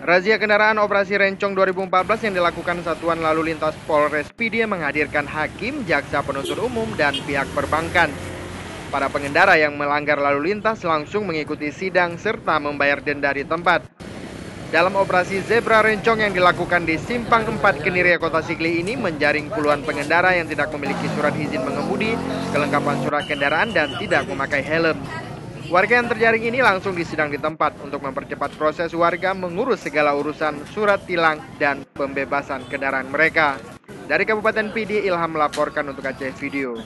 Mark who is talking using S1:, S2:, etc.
S1: Razia kendaraan operasi Rencong 2014 yang dilakukan Satuan Lalu Lintas Polres PD menghadirkan hakim, jaksa penuntut umum, dan pihak perbankan. Para pengendara yang melanggar lalu lintas langsung mengikuti sidang serta membayar denda di tempat. Dalam operasi Zebra Rencong yang dilakukan di Simpang 4 Keniria Kota Sigli ini menjaring puluhan pengendara yang tidak memiliki surat izin mengemudi, kelengkapan surat kendaraan, dan tidak memakai helm. Warga yang terjaring ini langsung disidang di tempat untuk mempercepat proses warga mengurus segala urusan surat tilang dan pembebasan kendaraan mereka. Dari Kabupaten PD, Ilham melaporkan untuk Aceh Video.